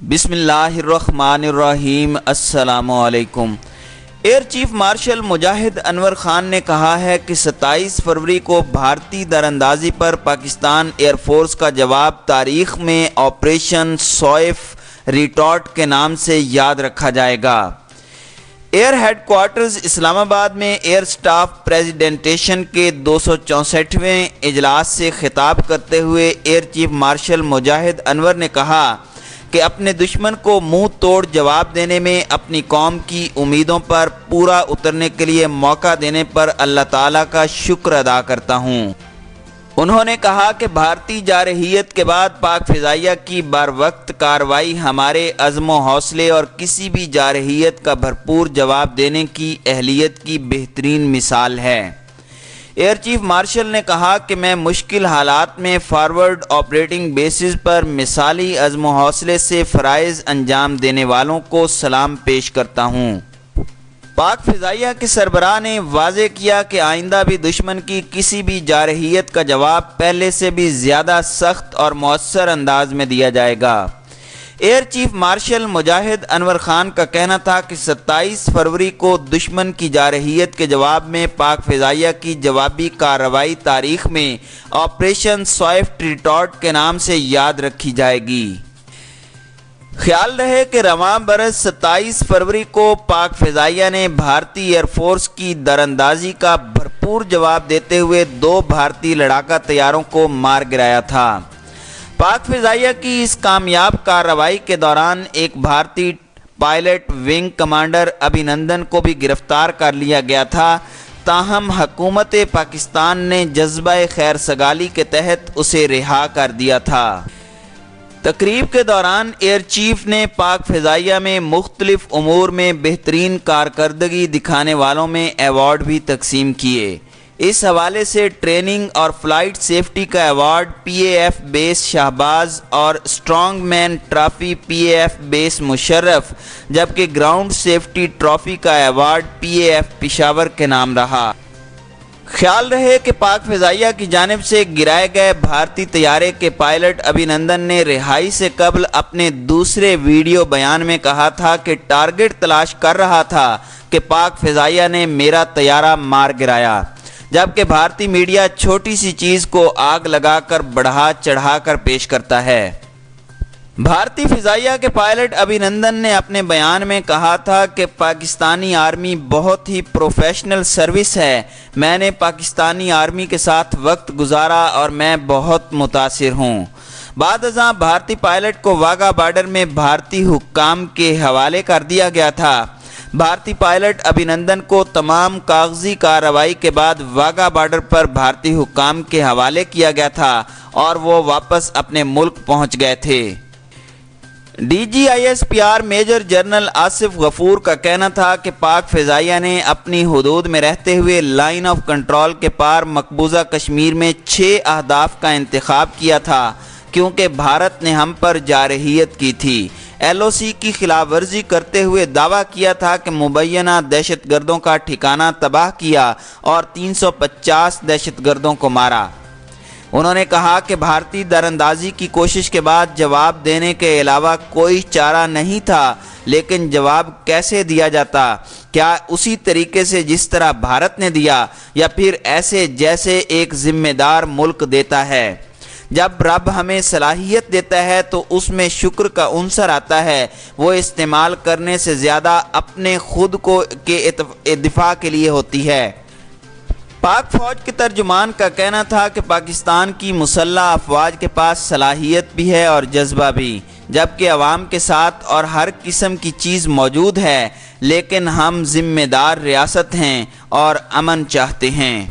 بسم اللہ الرحمن الرحیم۔ السلام علیکم۔ ایئر چیف مارشل مجاہد انور خان نے کہا ہے کہ 27 فروری کو بھارتی دراندازی پر پاکستان ایئر فورس کا جواب تاریخ میں آپریشن سوئف ریٹارٹ کے نام سے یاد رکھا جائے گا۔ ایئر ہیڈ کوارٹرز اسلام آباد میں ایئر سٹاف پریزیڈنٹیشن کے 264ویں اجلاس سے خطاب کرتے ہوئے ایئر چیف مارشل مجاہد انور نے کہا کہ اپنے دشمن کو منہ توڑ جواب دینے میں اپنی قوم کی امیدوں پر پورا اترنے کے لیے موقع دینے پر اللہ تعالیٰ کا شکر ادا کرتا ہوں۔ انہوں نے کہا کہ بھارتی جارحیت کے بعد پاک فضائیہ کی بر وقت کارروائی ہمارے عزم و حوصلے اور کسی بھی جارحیت کا بھرپور جواب دینے کی اہلیت کی بہترین مثال ہے۔ ایئر چیف مارشل نے کہا کہ میں مشکل حالات میں فارورڈ آپریٹنگ بیسز پر مثالی عزم و حوصلے سے فرائض انجام دینے والوں کو سلام پیش کرتا ہوں۔ پاک فضائیہ کے سربراہ نے واضح کیا کہ آئندہ بھی دشمن کی کسی بھی جارحیت کا جواب پہلے سے بھی زیادہ سخت اور مؤثر انداز میں دیا جائے گا۔ ایئر چیف مارشل مجاہد انور خان کا کہنا تھا کہ 27 فروری کو دشمن کی جارحیت کے جواب میں پاک فضائیہ کی جوابی کارروائی تاریخ میں آپریشن سوئف ریٹارٹ کے نام سے یاد رکھی جائے گی۔ خیال رہے کہ رواں برس 27 فروری کو پاک فضائیہ نے بھارتی ایئر فورس کی دراندازی کا بھرپور جواب دیتے ہوئے 2 بھارتی لڑاکا طیاروں کو مار گرایا تھا۔ پاک فضائیہ کی اس کامیاب کارروائی کے دوران ایک بھارتی پائلٹ ونگ کمانڈر ابھینندن کو بھی گرفتار کر لیا گیا تھا، تاہم حکومت پاکستان نے جذبہ خیر سگالی کے تحت اسے رہا کر دیا تھا۔ تقریب کے دوران ایئر چیف نے پاک فضائیہ میں مختلف امور میں بہترین کارکردگی دکھانے والوں میں ایوارڈ بھی تقسیم کیے۔ اس حوالے سے ٹریننگ اور فلائٹ سیفٹی کا ایوارڈ PAF بیس شہباز اور اسٹرانگ مین ٹرافی PAF بیس مشرف، جبکہ گراؤنڈ سیفٹی ٹرافی کا ایوارڈ PAF پشاور کے نام رہا۔ خیال رہے کہ پاک فضائیہ کی جانب سے گرائے گئے بھارتی طیارے کے پائلٹ ابھینندن نے رہائی سے قبل اپنے دوسرے ویڈیو بیان میں کہا تھا کہ ٹارگٹ تلاش کر رہا تھا کہ پاک فضائیہ نے میرا طیارہ مار گرایا، جبکہ بھارتی میڈیا چھوٹی سی چیز کو آگ لگا کر بڑھا چڑھا کر پیش کرتا ہے۔ بھارتی فضائیہ کے پائلٹ ابھینندن نے اپنے بیان میں کہا تھا کہ پاکستانی آرمی بہت ہی پروفیشنل سروس ہے، میں نے پاکستانی آرمی کے ساتھ وقت گزارا اور میں بہت متاثر ہوں۔ بعد ازاں بھارتی پائلٹ کو واگا بارڈر میں بھارتی حکام کے حوالے کر دیا گیا تھا۔ بھارتی پائلٹ ابھینندن کو تمام کاغذی کارروائی کے بعد واگا بارڈر پر بھارتی حکام کے حوالے کیا گیا تھا اور وہ واپس اپنے ملک پہنچ گئے تھے۔ DG ISPR major general Asif Ghafoor کا کہنا تھا کہ پاک فضائیہ نے اپنی حدود میں رہتے ہوئے لائن آف کنٹرول کے پار مقبوضہ کشمیر میں 6 اہداف کا انتخاب کیا تھا، کیونکہ بھارت نے ہم پر جارحیت کی تھی۔ LOC کی خلاف ورزی کرتے ہوئے دعویٰ کیا تھا کہ مبینہ دہشت گردوں کا ٹھکانہ تباہ کیا اور 350 دہشت گردوں کو مارا۔ انہوں نے کہا کہ بھارتی دراندازی کی کوشش کے بعد جواب دینے کے علاوہ کوئی چارہ نہیں تھا، لیکن جواب کیسے دیا جاتا؟ کیا اسی طریقے سے جس طرح بھارت نے دیا، یا پھر ایسے جیسے ایک ذمہ دار ملک دیتا ہے؟ جب رب ہمیں صلاحیت دیتا ہے تو اس میں شکر کا عنصر آتا ہے، وہ استعمال کرنے سے زیادہ اپنے خود کو کے دفاع کے لیے ہوتی ہے۔ پاک فوج کے ترجمان کا کہنا تھا کہ پاکستان کی مسلح افواج کے پاس صلاحیت بھی ہے اور جذبہ بھی، جبکہ عوام کے ساتھ اور ہر قسم کی چیز موجود ہے، لیکن ہم ذمہ دار ریاست ہیں اور امن چاہتے ہیں۔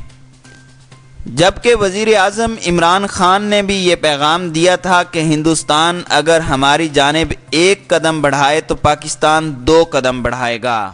جبکہ وزیر اعظم عمران خان نے بھی یہ پیغام دیا تھا کہ ہندوستان اگر ہماری جانب 1 قدم بڑھائے تو پاکستان 2 قدم بڑھائے گا۔